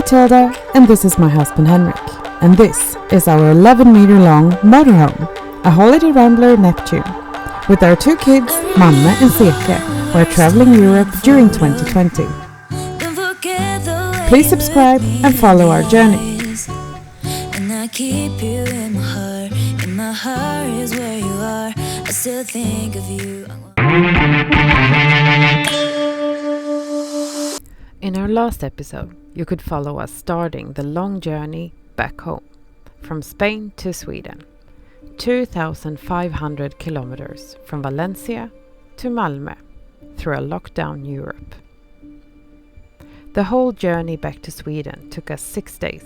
Matilda, and this is my husband Henrik, and this is our 11-meter long motorhome, a Holiday Rambler Neptune. With our 2 kids, Manne and Zeke, we're traveling Europe during 2020. Please subscribe and follow our journey. And I keep you in my heart is where you are. I still think of you. In our last episode, you could follow us starting the long journey back home, from Spain to Sweden, 2,500 kilometers from Valencia to Malmö, through a lockdown Europe. The whole journey back to Sweden took us 6 days,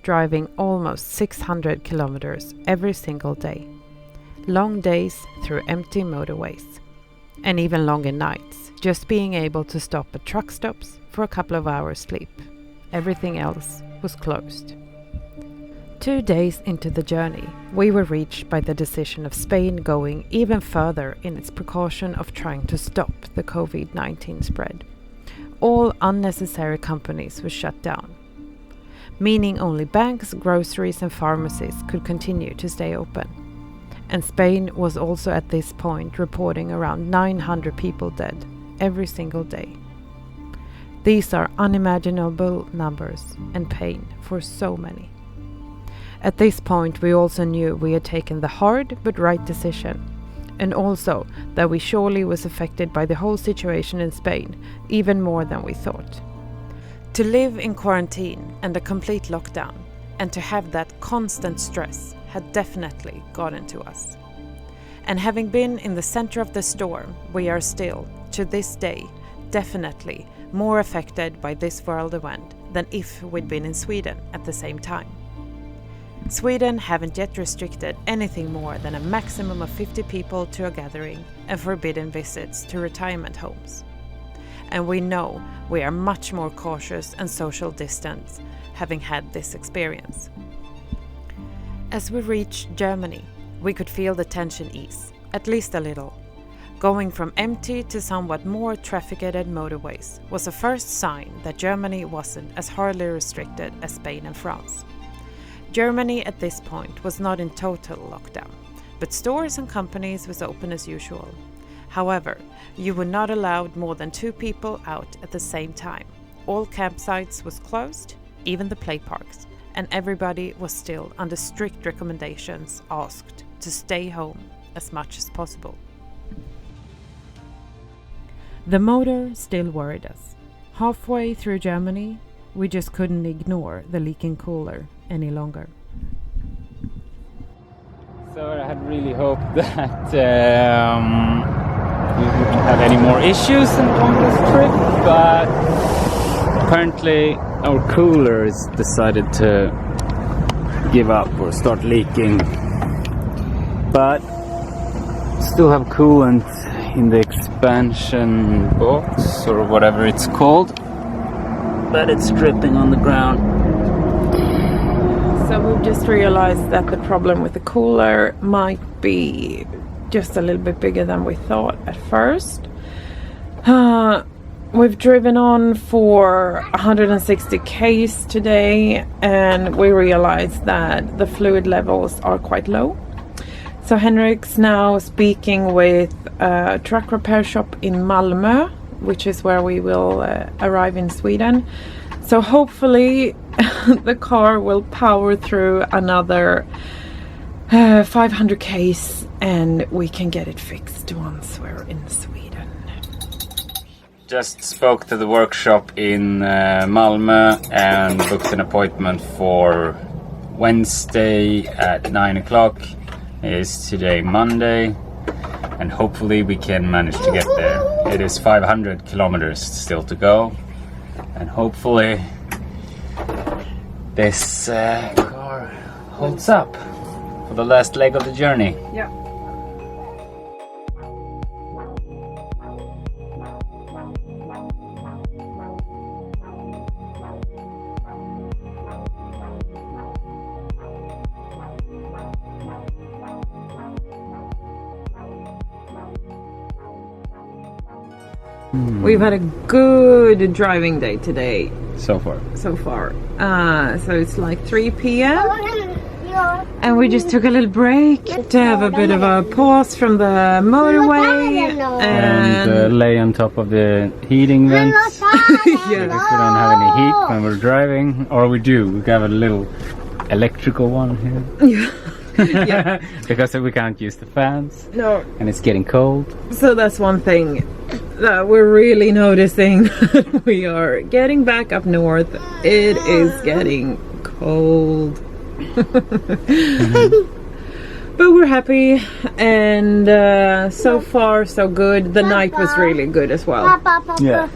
driving almost 600 kilometers every single day. Long days through empty motorways, and even longer nights, just being able to stop at truck stops for a couple of hours sleep. Everything else was closed. 2 days into the journey, we were reached by the decision of Spain going even further in its precaution of trying to stop the COVID-19 spread. All unnecessary companies were shut down, meaning only banks, groceries and pharmacies could continue to stay open. And Spain was also at this point reporting around 900 people dead every single day. These are unimaginable numbers and pain for so many. At this point we also knew we had taken the hard but right decision, and also that we surely was affected by the whole situation in Spain even more than we thought. To live in quarantine and a complete lockdown, and to have that constant stress had definitely gotten to us. And having been in the center of the storm, we are still, to this day, definitely more affected by this world event than if we'd been in Sweden at the same time. Sweden haven't yet restricted anything more than a maximum of 50 people to a gathering and forbidden visits to retirement homes. And we know we are much more cautious and social distance, having had this experience. As we reached Germany, we could feel the tension ease, at least a little. Going from empty to somewhat more trafficked motorways was a first sign that Germany wasn't as hardly restricted as Spain and France. Germany at this point was not in total lockdown, but stores and companies was open as usual. However, you were not allowed more than 2 people out at the same time. All campsites was closed, even the play parks, and everybody was still under strict recommendations asked to stay home as much as possible. The motor still worried us. Halfway through Germany, we just couldn't ignore the leaking cooler any longer. So I had really hoped that we wouldn't have any more issues on this trip, but apparently our coolers decided to give up or start leaking. But still have coolant in the expansion box or whatever it's called, but it's dripping on the ground. So we've just realized that the problem with the cooler might be just a little bit bigger than we thought at first. We've driven on for 160 k's today, and we realized that the fluid levels are quite low. So Henrik's now speaking with a truck repair shop in Malmö, which is where we will arrive in Sweden. So hopefully the car will power through another 500 k's and we can get it fixed once we're in Sweden. Just spoke to the workshop in Malmö and booked an appointment for Wednesday at 9 o'clock. It's today Monday, and hopefully we can manage to get there. It is 500 kilometers still to go, and hopefully this car holds up for the last leg of the journey. Yeah. We've had a good driving day today. so far. So it's like 3 p.m. And we just took a little break to have a bit of a pause from the motorway and lay on top of the heating vents. Yeah. We don't have any heat when we're driving, or we do. We have a little electrical one here. Yeah. Because we can't use the fans. No. And it's getting cold. So that's one thing that we're really noticing. We are getting back up north. It is getting cold. But we're happy, and so far so good. The night was really good as well. Yeah.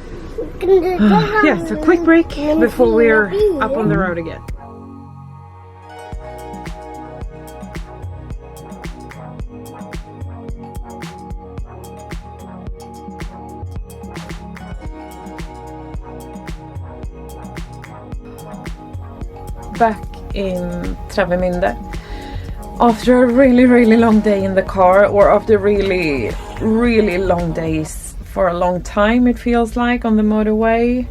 Yeah, so quick break before we're up on the road again. Back in Travemunde after a really long day in the car, or after really long days for a long time, it feels like, on the motorway.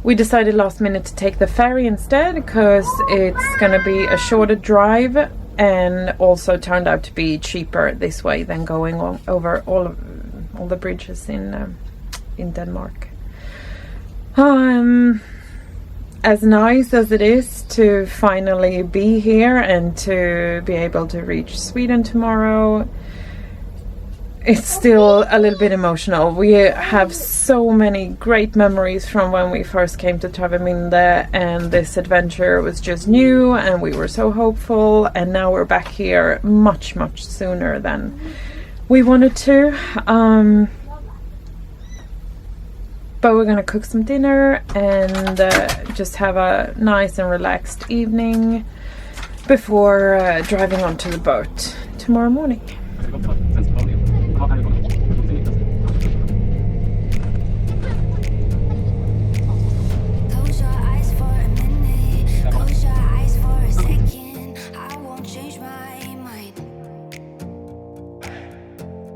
We decided last minute to take the ferry instead, because it's gonna be a shorter drive, and also turned out to be cheaper this way than going over all the bridges in Denmark. As nice as it is to finally be here and to be able to reach Sweden tomorrow, it's still a little bit emotional. We have so many great memories from when we first came to Travelmunde, and this adventure was just new and we were so hopeful, and now we're back here much sooner than we wanted to. But we're gonna cook some dinner and just have a nice and relaxed evening before driving onto the boat tomorrow morning. Close your eyes for a minute, close your eyes for a second. I won't change my mind.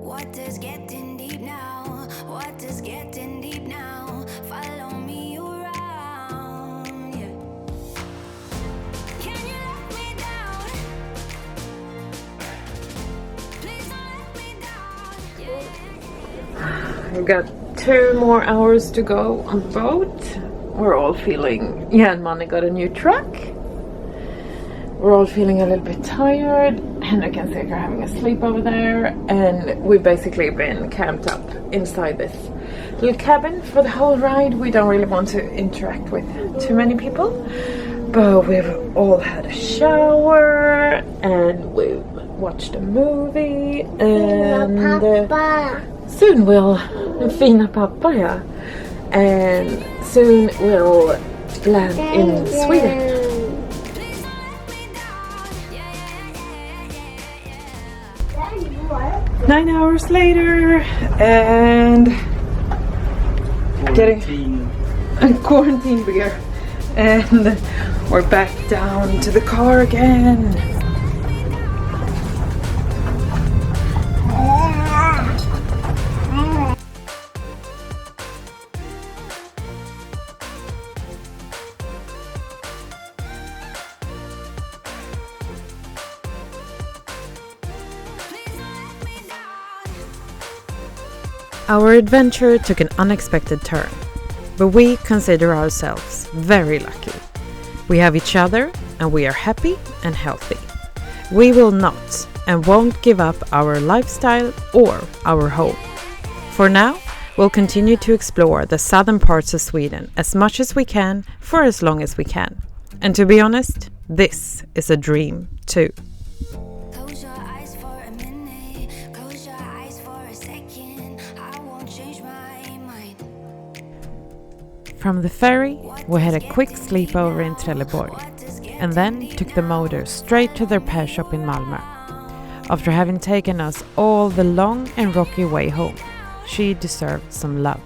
What is getting deep now? What is getting deep now? Follow me around, yeah. Can you let me down? Please don't let me down, yeah. We've got 2 more hours to go on the boat. We're all feeling, and Manne got a new truck. We're all feeling a little bit tired, and I can see we're having a sleep over there, and we've basically been camped up inside this little cabin for the whole ride. We don't really want to interact with too many people, but we've all had a shower and we've watched a movie, and soon we'll Fina Pappa, yeah. And soon we'll land in Sweden. 9 hours later, and getting a quarantine beer, and we're back down to the car again. Our adventure took an unexpected turn, but we consider ourselves very lucky. We have each other and we are happy and healthy. We will not and won't give up our lifestyle or our home. For now, we'll continue to explore the southern parts of Sweden as much as we can for as long as we can. And to be honest, this is a dream too. Close your eyes for a minute, close your eyes for a second. I won't change my mind. From the ferry, we had a quick sleepover in Trelleborg, and then took the motor straight to their repair shop in Malmö. After having taken us all the long and rocky way home, she deserved some love.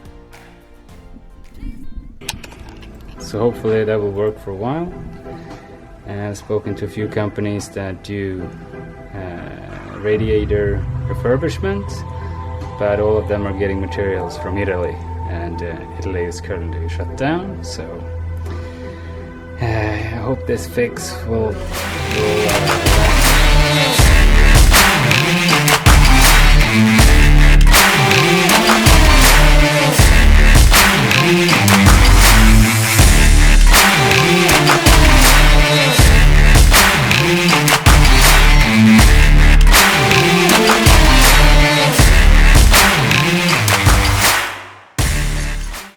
So hopefully that will work for a while. And I've spoken to a few companies that do radiator refurbishment, but all of them are getting materials from Italy. and Italy is currently shut down. So I hope this fix will